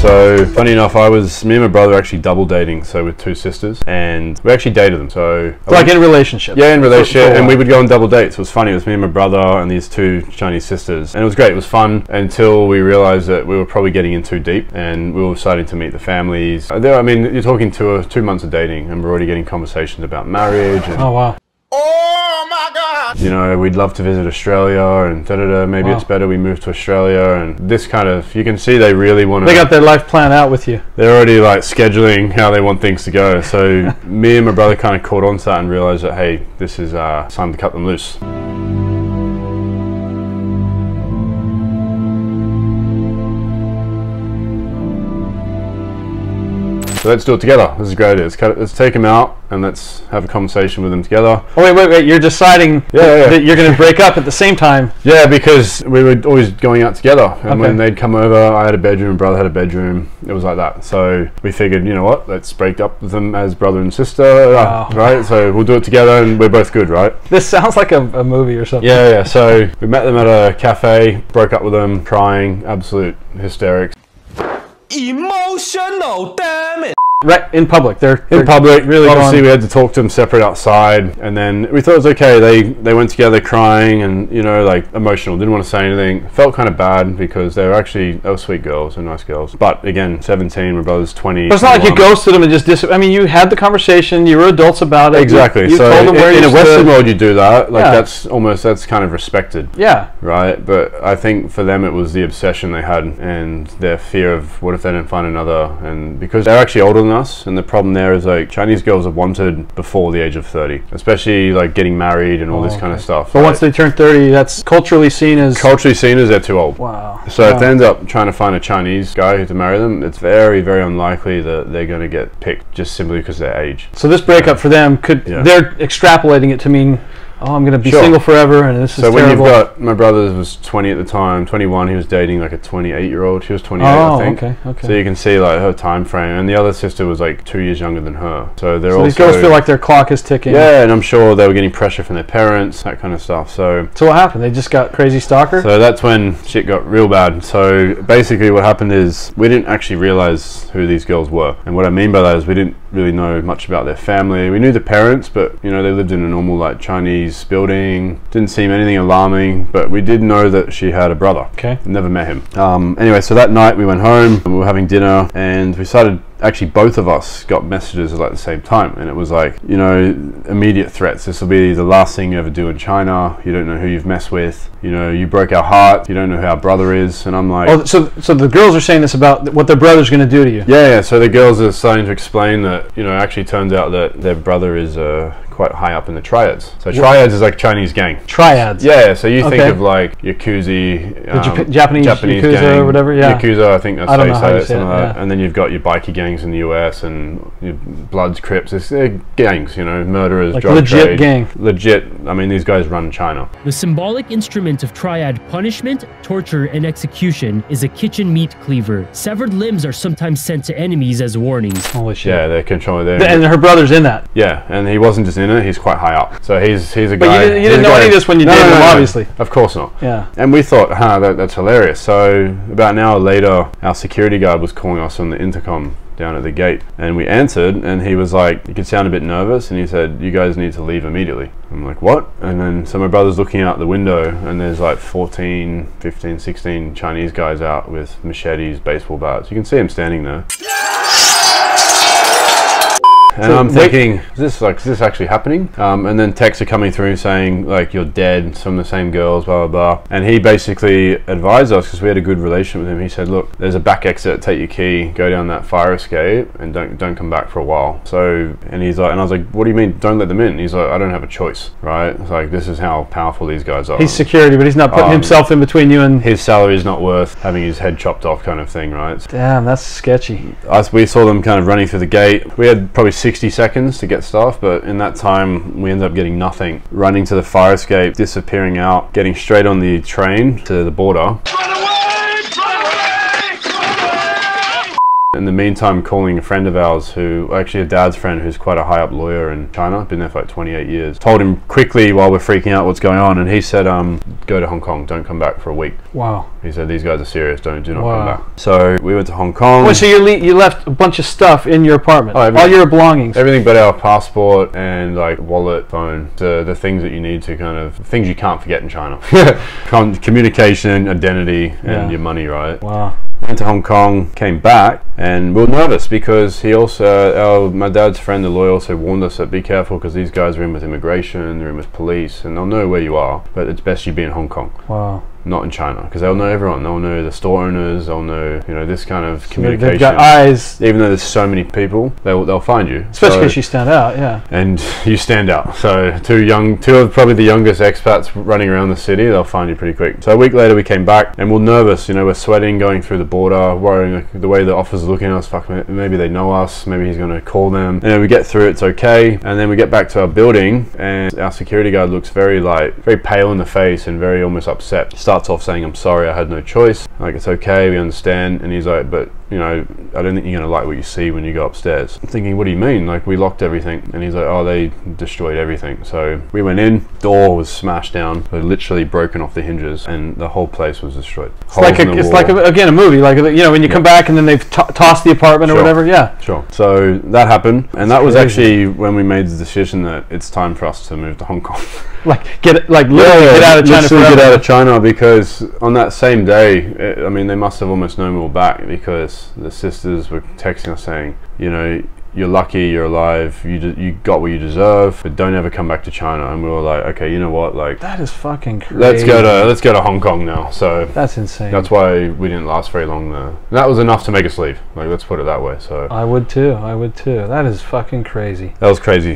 So funny enough, me and my brother were actually double dating, so with two sisters, and we actually dated them. So like in a relationship. Yeah, in relationship, and we would go on double dates. It was funny. It was me and my brother and these two Chinese sisters, and it was great. It was fun until we realized that we were probably getting in too deep, and we were starting to meet the families. I mean, you're talking to 2 months of dating, and we're already getting conversations about marriage. And, oh wow. Oh my God! You know, we'd love to visit Australia, and maybe it's better we move to Australia, and this kind of, you can see they really want to. They got their life planned out with you. They're already like scheduling how they want things to go. So me and my brother kind of caught on to that and realized that, hey, this is time to cut them loose. So let's do it together. This is a great idea. Let's take them out and let's have a conversation with them together. Oh wait, you're deciding that you're going to break up at the same time. Yeah, because we were always going out together, and when they'd come over, I had a bedroom, brother had a bedroom. It was like that. So we figured, you know what, let's break up with them as brother and sister, right? So we'll do it together and we're both good, right? This sounds like a movie or something. Yeah, so we met them at a cafe, broke up with them, crying, absolute hysterics. Emotional, damn it! Right, in public. They're in public. Really, obviously we had to talk to them separate outside, and then we thought it was okay. They went together crying and, you know, like emotional, didn't want to say anything. Felt kind of bad because they were sweet girls and nice girls. But again, 17, my brother's 20. But it's not like you ghosted them and just I mean, you had the conversation, you were adults about it. Exactly. You so told them where in you a Western stood. world you do that. Like that's kind of respected. Yeah. Right? But I think for them it was the obsession they had and their fear of what if they didn't find another, and because they're actually older than us, and the problem there is like Chinese girls are wanted before the age of 30, especially like getting married and all this kind of stuff. But once they turn 30, that's culturally seen as they're too old. Wow. So if they end up trying to find a Chinese guy to marry them, it's very, very unlikely that they're going to get picked just simply because of their age. So this breakup for them they're extrapolating it to mean, oh, I'm going to be single forever, and this is terrible. So when you've got, my brother was 20 at the time, 21, he was dating like a 28-year-old. She was 28, I think. Okay. So you can see like her time frame, and the other sister was like 2 years younger than her. So these girls feel like their clock is ticking. Yeah, and I'm sure they were getting pressure from their parents, that kind of stuff. So what happened? They just got crazy stalker? So that's when shit got real bad. So basically what happened is we didn't actually realize who these girls were. And what I mean by that is we didn't really know much about their family. We knew the parents, but you know, they lived in a normal like Chinese building. Didn't seem anything alarming, but we did know that she had a brother. Okay. Never met him. Anyway, so that night we went home and we were having dinner, and we started, actually both of us got messages at like the same time, and it was like, you know, immediate threats. This will be the last thing you ever do in China. You don't know who you've messed with. You know, you broke our heart. You don't know who our brother is. And I'm like, oh, so the girls are saying this about what their brother's going to do to you. Yeah. So the girls are starting to explain that, you know, actually turns out that their brother is quite high up in the Triads. So Triads is like Chinese gang. Triads. Yeah. So you think of like Yakuza, Japanese Yakuza gang, or whatever. Yeah. Yakuza, I think that's how you say it. Yeah. And then you've got your bikie gangs in the US and your Bloods, Crips. They're gangs, you know, murderers, like drug legit trade. Gang. Legit. I mean, these guys run China. The symbolic instrument of Triad punishment, torture, and execution is a kitchen meat cleaver. Severed limbs are sometimes sent to enemies as warnings. Holy shit. Yeah, they're controlling their... And her brother's in that. Yeah, and he wasn't just in it, he's quite high up. So he's a guy... But you didn't know any of this when you dated him, obviously. Of course not. Yeah. And we thought, that's hilarious. So about an hour later, our security guard was calling us on the intercom down at the gate, and we answered, and he was like, he could sound a bit nervous, and he said, you guys need to leave immediately. I'm like, what? And then so my brother's looking out the window, and there's like 14, 15, 16 Chinese guys out with machetes, baseball bats. You can see them standing there. And I'm thinking, is this actually happening? And then texts are coming through saying, like, you're dead, some of the same girls, blah, blah, blah. And he basically advised us, because we had a good relationship with him, he said, look, there's a back exit, take your key, go down that fire escape, and don't come back for a while. So, and he's like, and I was like, what do you mean, don't let them in? He's like, I don't have a choice, right? It's like, this is how powerful these guys are. He's security, but he's not putting himself in between you and... His salary is not worth having his head chopped off kind of thing, right? Damn, that's sketchy. We saw them kind of running through the gate. We had probably 60 seconds to get stuff, but in that time we ended up getting nothing. Running to the fire escape, disappearing out, getting straight on the train to the border. In the meantime, calling a friend of ours who, actually a dad's friend who's quite a high up lawyer in China, been there for like 28 years, told him quickly while we're freaking out what's going on, and he said, go to Hong Kong, don't come back for a week. Wow. He said, these guys are serious, do not come back. So we went to Hong Kong. Wait, so you left a bunch of stuff in your apartment? All your belongings? Everything but our passport and like wallet, phone, the things that you need to kind of, things you can't forget in China. Communication, identity, and your money, right? Wow. Went to Hong Kong, came back, and we were nervous because he also, my dad's friend, the lawyer, also warned us that be careful because these guys are in with immigration, they're in with police, and they'll know where you are, but it's best you be in Hong Kong. Wow. Not in China, because they'll know everyone. They'll know the store owners. They'll know, you know, this kind of communication. They've got eyes. Even though there's so many people, they'll find you. Especially because you stand out, yeah. And you stand out. So two of probably the youngest expats running around the city, they'll find you pretty quick. So a week later we came back, and we're nervous. You know, we're sweating going through the border, worrying like, the way the officer's looking at us. Fuck, maybe they know us. Maybe he's going to call them. And then we get through. It's okay. And then we get back to our building, and our security guard looks very pale in the face and very almost upset. He starts off saying, "I'm sorry. I had no choice. Like, it's okay, we understand." And he's like, "But, you know, I don't think you're gonna like what you see when you go upstairs." I'm thinking, what do you mean? Like, we locked everything. And he's like, "Oh, they destroyed everything." So we went in, door was smashed down, literally broken off the hinges, and the whole place was destroyed. It's like again a movie, like, you know, when you come back and then they've tossed the apartment or whatever. Yeah, sure. So that happened, and that was actually when we made the decision that it's time for us to move to Hong Kong. Get out of China forever. Get out of China, because on that same day, I mean, they must have almost known we were back, because the sisters were texting us saying, you know, "You're lucky, you're alive, you got what you deserve, but don't ever come back to China." And we were like, okay, you know what, like, that is fucking crazy. Let's go to Hong Kong now. So that's insane. That's why we didn't last very long there. That was enough to make us leave. Like, let's put it that way. So I would too. That is fucking crazy. That was crazy.